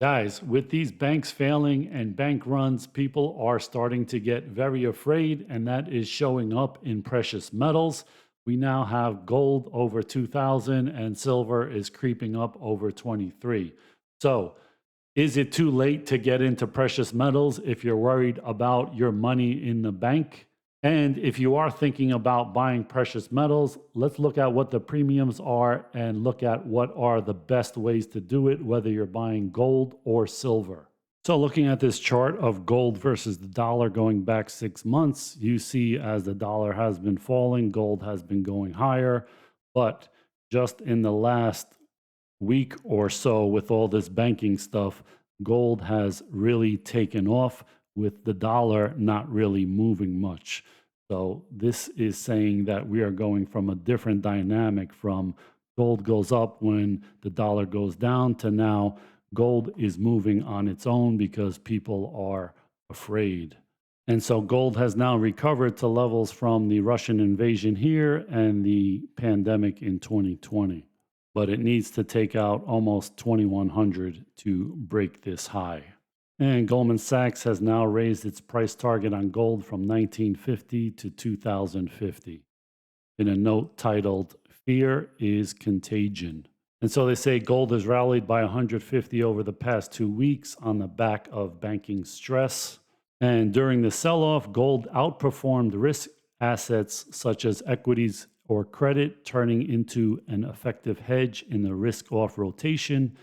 Guys, with these banks failing and bank runs, people are starting to get very afraid, and that is showing up in precious metals. We now have gold over 2000 and silver is creeping up over 23. So, is it too late to get into precious metals if you're worried about your money in the bank? And if you are thinking about buying precious metals, let's look at what the premiums are and look at what are the best ways to do it, whether you're buying gold or silver. So, looking at this chart of gold versus the dollar going back 6 months, you see as the dollar has been falling, gold has been going higher. But just in the last week or so, with all this banking stuff, gold has really taken off with the dollar not really moving much. So, this is saying that we are going from a different dynamic from gold goes up when the dollar goes down to now gold is moving on its own because people are afraid. And so gold has now recovered to levels from the Russian invasion here and the pandemic in 2020, but it needs to take out almost 2100 to break this high. And Goldman Sachs has now raised its price target on gold from 1950 to 2050 in a note titled Fear is Contagion. And so they say gold has rallied by 150 over the past 2 weeks on the back of banking stress. And during the sell off, gold outperformed risk assets such as equities or credit, turning into an effective hedge in the risk off rotation.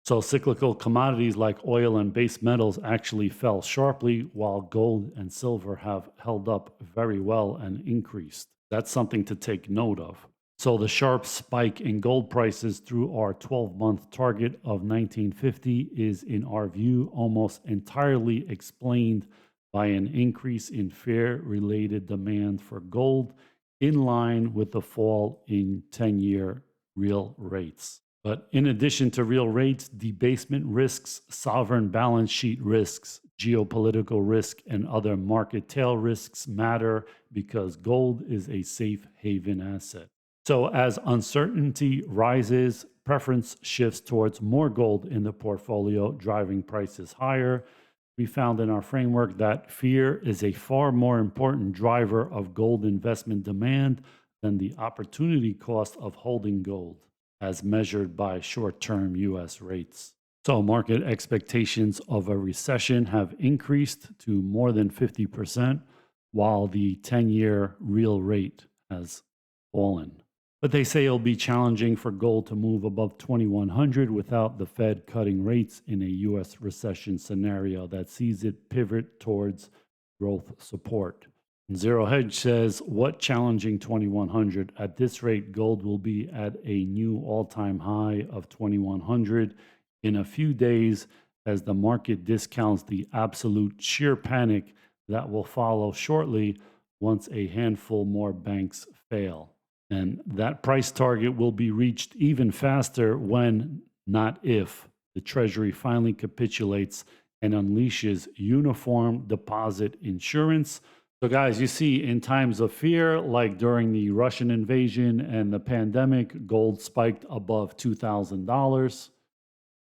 So cyclical commodities like oil and base metals actually fell sharply, while gold and silver have held up very well and increased. That's something to take note of. So the sharp spike in gold prices through our 12-month target of 1950 is, in our view, almost entirely explained by an increase in fear-related demand for gold in line with the fall in 10-year real rates. But in addition to real rates, debasement risks, sovereign balance sheet risks, geopolitical risk, and other market tail risks matter because gold is a safe haven asset. So as uncertainty rises, preference shifts towards more gold in the portfolio, driving prices higher. We found in our framework that fear is a far more important driver of gold investment demand than the opportunity cost of holding gold, as measured by short term US rates. So, market expectations of a recession have increased to more than 50%, while the 10-year real rate has fallen. But they say it'll be challenging for gold to move above 2100 without the Fed cutting rates in a US recession scenario that sees it pivot towards growth support. Zero Hedge says, what challenging 2100? At this rate, gold will be at a new all time high of 2100 in a few days as the market discounts the absolute sheer panic that will follow shortly once a handful more banks fail. And that price target will be reached even faster when, not if, the Treasury finally capitulates and unleashes uniform deposit insurance. So, guys, you see in times of fear, like during the Russian invasion and the pandemic, gold spiked above $2,000.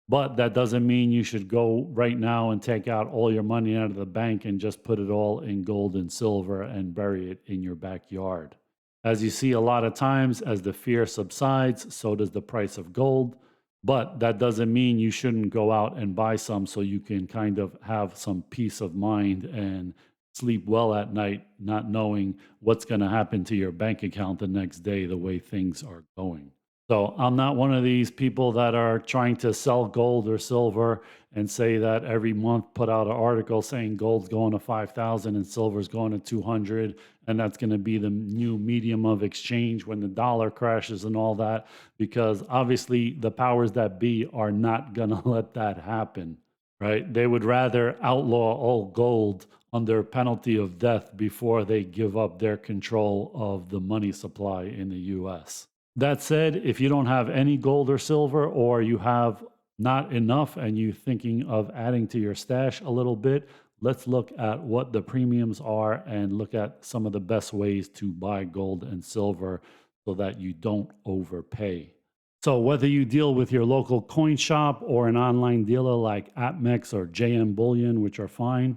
But that doesn't mean you should go right now and take out all your money out of the bank and just put it all in gold and silver and bury it in your backyard. As you see a lot of times, as the fear subsides, so does the price of gold. But that doesn't mean you shouldn't go out and buy some so you can kind of have some peace of mind and sleep well at night, not knowing what's going to happen to your bank account the next day the way things are going. So I'm not one of these people that are trying to sell gold or silver and say that every month put out an article saying gold's going to 5,000 and silver's going to 200 and that's going to be the new medium of exchange when the dollar crashes and all that, because obviously the powers that be are not going to let that happen, right? They would rather outlaw all gold under penalty of death before they give up their control of the money supply in the US. That said, if you don't have any gold or silver, or you have not enough and you're thinking of adding to your stash a little bit, let's look at what the premiums are and look at some of the best ways to buy gold and silver so that you don't overpay. So whether you deal with your local coin shop or an online dealer like AppMex or JM Bullion, which are fine,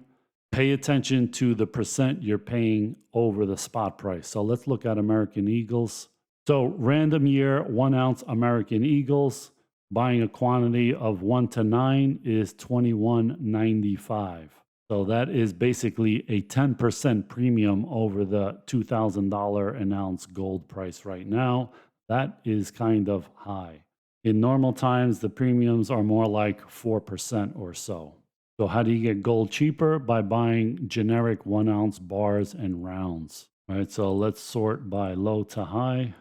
pay attention to the percent you're paying over the spot price. So let's look at American Eagles. So random year, 1 ounce American Eagles, buying a quantity of 1 to 9 is 21.95. So that is basically a 10% premium over the $2,000 an ounce gold price right now. That is kind of high. In normal times, the premiums are more like 4% or so. So how do you get gold cheaper? By buying generic 1 ounce bars and rounds. All right, so let's sort by low to high.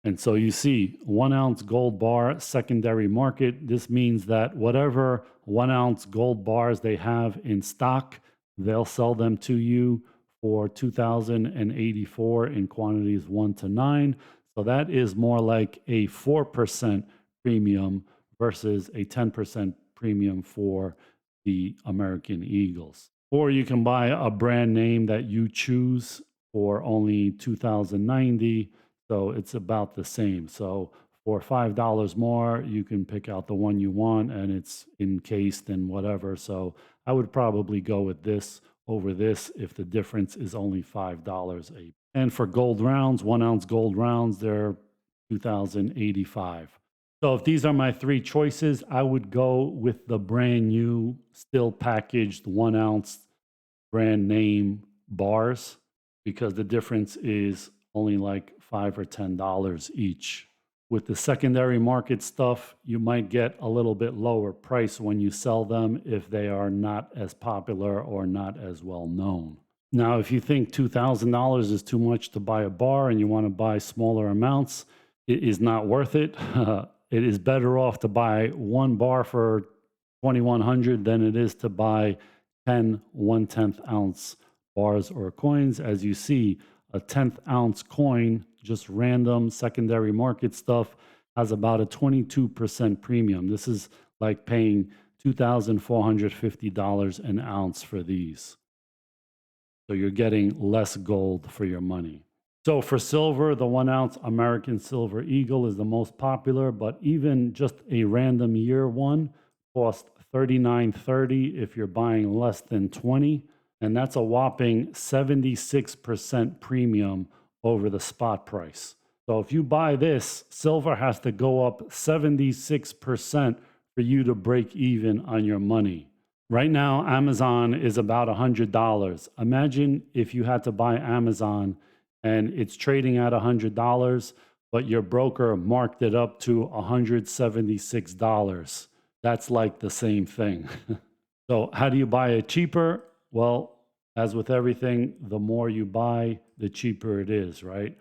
And so you see 1 ounce gold bar secondary market. This means that whatever 1 ounce gold bars they have in stock, they'll sell them to you for 2,084 in quantities 1 to 9. So that is more like a 4% premium versus a 10% premium for the American Eagles. Or you can buy a brand name that you choose for only 2,090. So it's about the same. So for $5 more, you can pick out the one you want and it's encased and whatever. So I would probably go with this over this if the difference is only $5 a. And for gold rounds, 1 ounce gold rounds, they're 2,085. So if these are my three choices, I would go with the brand new, still packaged 1 ounce brand name bars because the difference is only like $5 or $10 each. With the secondary market stuff, you might get a little bit lower price when you sell them if they are not as popular or not as well known. Now, if you think $2,000 is too much to buy a bar and you want to buy smaller amounts, it is not worth it. It is better off to buy one bar for 2,100 than it is to buy 10 1/10 ounce bars or coins. As you see, a 1/10 ounce coin, just random secondary market stuff, has about a 22% premium. This is like paying $2,450 an ounce for these. So you're getting less gold for your money. So for silver, the 1 ounce American Silver Eagle is the most popular, but even just a random year one costs $39.30 if you're buying less than 20. And that's a whopping 76% premium over the spot price. So if you buy this, silver has to go up 76% for you to break even on your money. Right now, Amazon is about $100. Imagine if you had to buy Amazon and it's trading at $100, but your broker marked it up to $176. That's like the same thing. So how do you buy it cheaper? Well, as with everything, the more you buy, the cheaper it is, right?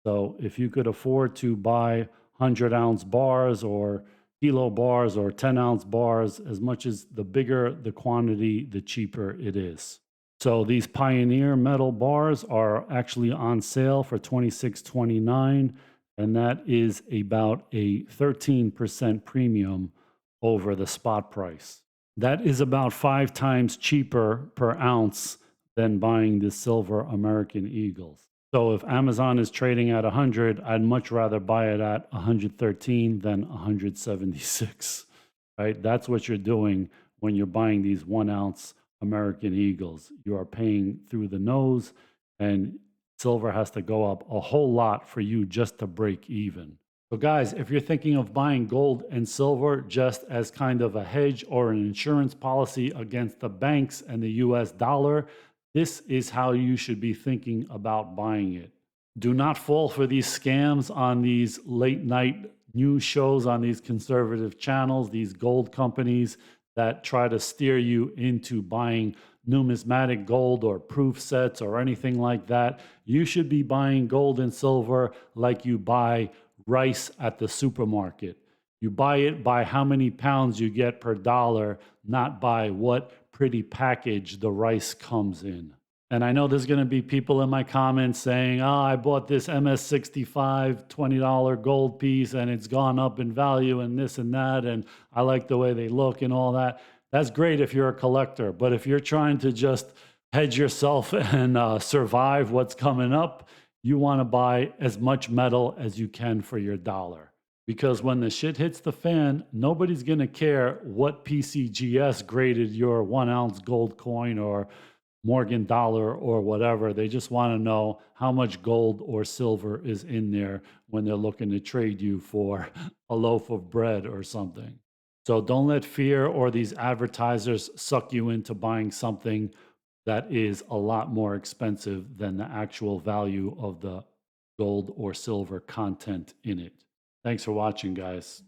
So if you could afford to buy 100-ounce bars or kilo bars or 10-ounce bars, as much as the bigger the quantity, the cheaper it is. So these Pioneer metal bars are actually on sale for $26.29, and that is about a 13% premium over the spot price. That is about 5 times cheaper per ounce than buying the silver American Eagles. So if Amazon is trading at 100, I'd much rather buy it at 113 than 176, right? That's what you're doing when you're buying these 1 ounce American Eagles. You are paying through the nose, and silver has to go up a whole lot for you just to break even. So guys, if you're thinking of buying gold and silver just as kind of a hedge or an insurance policy against the banks and the US dollar, this is how you should be thinking about buying it. Do not fall for these scams on these late night news shows on these conservative channels, these gold companies that try to steer you into buying numismatic gold or proof sets or anything like that. You should be buying gold and silver like you buy rice at the supermarket. You buy it by how many pounds you get per dollar, not by what pretty package the rice comes in. And I know there's going to be people in my comments saying, oh, I bought this MS65 $20 gold piece and it's gone up in value and this and that, and I like the way they look and all that. That's great if you're a collector, but if you're trying to just hedge yourself and survive what's coming up, you want to buy as much metal as you can for your dollar. because when the shit hits the fan, nobody's going to care what PCGS graded your 1 ounce gold coin or Morgan dollar or whatever. They just want to know how much gold or silver is in there when they're looking to trade you for a loaf of bread or something. So don't let fear or these advertisers suck you into buying something that is a lot more expensive than the actual value of the gold or silver content in it. Thanks for watching, guys.